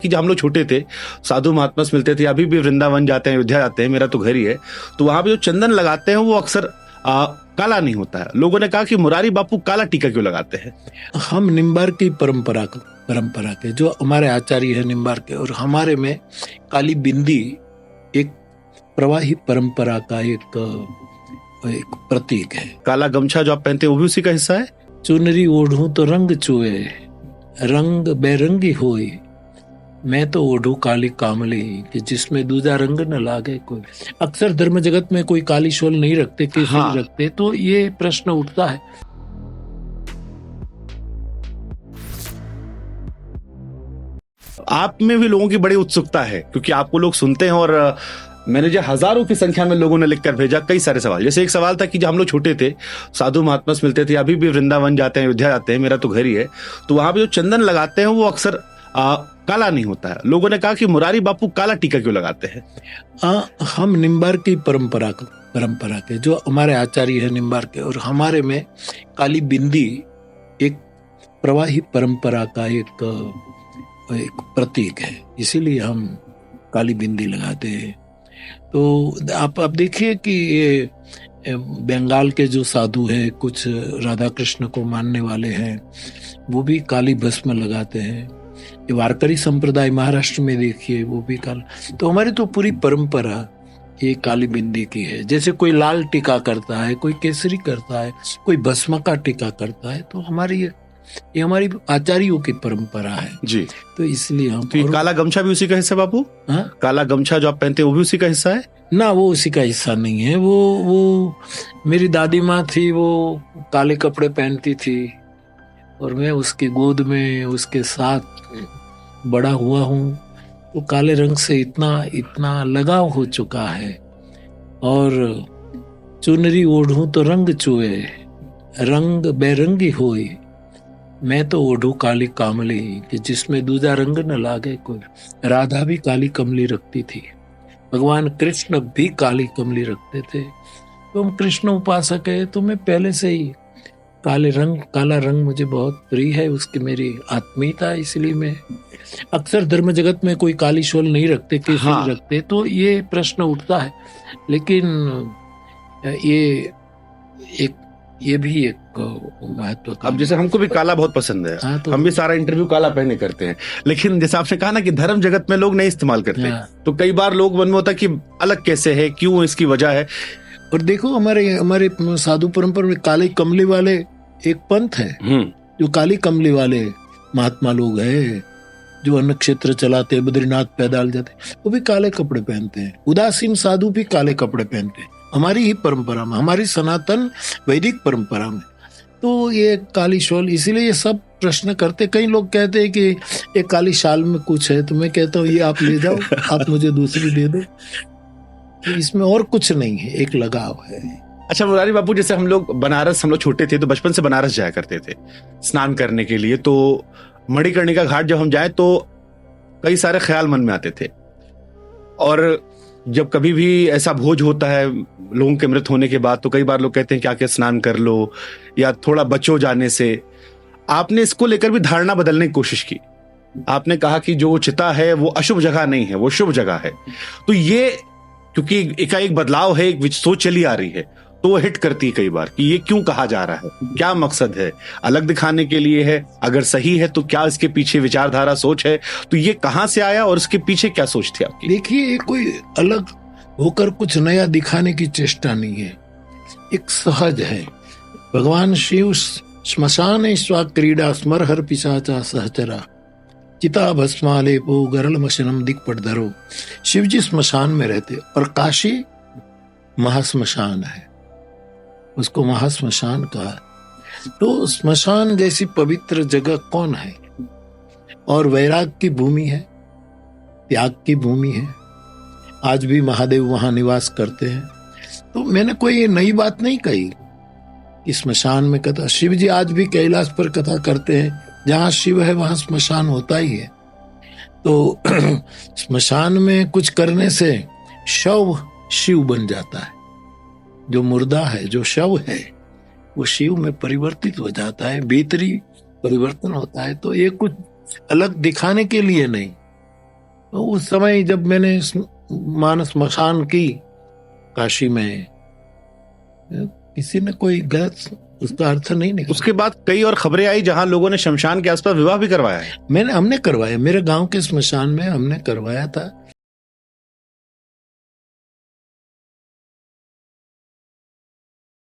कि जब हम लोग छोटे थे, साधु महात्मा से मिलते थे, अभी भी वृंदावन जाते हैं, अयोध्या जाते हैं, मेरा तो घर ही है, तो वहां पे जो चंदन लगाते हैं वो अक्सर काला नहीं होता है। लोगों ने कहा कि मुरारी बापू काला टीका क्यों लगाते हैं? हम निम्बार की परंपरा के जो हमारे आचार्य है निम्बार के, और हमारे में काली बिंदी एक प्रवाही परंपरा का एक प्रतीक है। काला गमछा जो आप पहनते हैं वो भी उसी का हिस्सा है? चुनरी ओढ़ू तो रंग चुए, रंग बेरंगी होई, मैं तो ओढ़ू काली कामली, कि जिसमें दूजा रंग न लागे कोई। अक्सर धर्म जगत में कोई काली शॉल नहीं रखते, केसरी रखते, तो ये प्रश्न उठता है। आप में भी लोगों की बड़ी उत्सुकता है, क्योंकि आपको लोग सुनते हैं, और मैंने जो हजारों की संख्या में लोगों ने लिखकर भेजा कई सारे सवाल। जैसे एक सवाल था कि जब हम लोग छोटे थे, साधु महात्मा से मिलते थे, अभी भी वृंदावन जाते हैं, अयोध्या जाते हैं, मेरा तो घर ही है, तो वहां पे जो चंदन लगाते हैं वो अक्सर काला नहीं होता है। लोगों ने कहा कि मुरारी बापू काला टीका क्यों लगाते हैं? हम निम्बार की परंपरा के जो हमारे आचार्य है निम्बार के, और हमारे में काली बिंदी एक प्रवाही परंपरा का एक प्रतीक है, इसीलिए हम काली बिंदी लगाते हैं। तो आप देखिए कि ये बंगाल के जो साधु हैं, कुछ राधा कृष्ण को मानने वाले हैं, वो भी काली भस्म लगाते हैं। ये वारकरी संप्रदाय महाराष्ट्र में देखिए, वो भी काला। तो हमारी तो पूरी परंपरा ये काली बिंदी की है। जैसे कोई लाल टीका करता है, कोई केसरी करता है, कोई भस्म का टीका करता है, तो ये हमारी आचार्यों की परंपरा है जी। तो इसलिए हम। तो काला गमछा भी उसी का हिस्सा बापू? हाँ, काला गमछा जो आप पहनते हैं वो भी उसी का हिस्सा है? ना, वो उसी का हिस्सा नहीं है। वो मेरी दादी माँ थी, वो काले कपड़े पहनती थी, और मैं उसकी गोद में उसके साथ बड़ा हुआ हूँ। तो काले रंग से इतना लगाव हो चुका है। और चुनरी ओढ़ू तो रंग चुए, रंग बेरंगी होई, मैं तो ओढ़ू काली कामली, कि जिसमें दूजा रंग न लागे कोई। राधा भी काली कमली रखती थी, भगवान कृष्ण भी काली कमली रखते थे। तो हम कृष्ण उपासक है, तो मैं पहले से ही काला रंग मुझे बहुत प्रिय है, उसकी मेरी आत्मीयता, इसलिए मैं अक्सर धर्म जगत में कोई काली शॉल नहीं रखते, केसरी रखते, तो ये प्रश्न उठता है। लेकिन ये भी एक महत्व। अब जैसे हमको भी काला बहुत पसंद है। हाँ, तो हम भी सारा इंटरव्यू काला पहने करते हैं, लेकिन जैसे आपने कहा ना कि धर्म जगत में लोग नहीं इस्तेमाल करते। हाँ। तो कई बार लोग मन में होता है कि अलग कैसे है, क्यों, इसकी वजह है। और देखो हमारे साधु परंपरा में काली कमली वाले एक पंथ है, जो काली कमली वाले महात्मा लोग हैं, जो अन्न क्षेत्र चलाते हैं, बद्रीनाथ पैदल जाते हैं, वो भी काले कपड़े पहनते हैं। उदासीन साधु भी काले कपड़े पहनते हैं, हमारी ही परंपरा में, हमारी सनातन वैदिक परंपरा में। तो ये काली शॉल, इसीलिए ये सब प्रश्न करते। कई लोग कहते हैं कि ये काली शाल में कुछ है, तो मैं कहता हूँ ये आप ले जाओ, आप मुझे दूसरी दे दो। तो इसमें और कुछ नहीं है, एक लगाव है। अच्छा मुरारी बापू, जैसे हम लोग छोटे थे तो बचपन से बनारस जाया करते थे स्नान करने के लिए। तो मणिकर्णिका घाट जब हम जाए तो कई सारे ख्याल मन में आते थे, और जब कभी भी ऐसा भोज होता है लोगों के मृत होने के बाद, तो कई बार लोग कहते हैं कि आके स्नान कर लो या थोड़ा बचो जाने से। आपने इसको लेकर भी धारणा बदलने की कोशिश की। आपने कहा कि जो चिता है वो अशुभ जगह नहीं है, वो शुभ जगह है। तो ये क्योंकि एकाएक बदलाव है, एक सोच चली आ रही है, तो वो हिट करती है कई बार कि ये क्यों कहा जा रहा है, क्या मकसद है, अलग दिखाने के लिए है? अगर सही है तो क्या इसके पीछे विचारधारा, सोच है? तो ये कहां से आया और इसके पीछे क्या सोच थी आपकी? देखिए, कोई अलग होकर कुछ नया दिखाने की चेष्टा नहीं है, एक सहज है। भगवान शिव श्मशान स्वा क्रीडा स्मरहर पिशाचा सहचरा, चिता भस्मालेपो गरल मशनम दिक्पट धरो। शिव जी स्मशान में रहते, और काशी महाश्मशान है, उसको महाश्मशान कहा। तो श्मशान जैसी पवित्र जगह कौन है? और वैराग की भूमि है, त्याग की भूमि है। आज भी महादेव वहां निवास करते हैं। तो मैंने कोई नई बात नहीं कही कि श्मशान में कथा। शिव जी आज भी कैलाश पर कथा करते हैं, जहां शिव है वहां श्मशान होता ही है। तो श्मशान में कुछ करने से शव शिव बन जाता है, जो मुर्दा है, जो शव है, वो शिव में परिवर्तित हो जाता है, भीतरी परिवर्तन होता है। तो ये कुछ अलग दिखाने के लिए नहीं, उस समय जब मैंने मानस मसान की काशी में, किसी ने कोई गलत उसका अर्थ नहीं निकाला। उसके बाद कई और खबरें आई जहां लोगों ने शमशान के आसपास विवाह भी करवाया है। हमने करवाया, मेरे गांव के स्मशान में हमने करवाया था।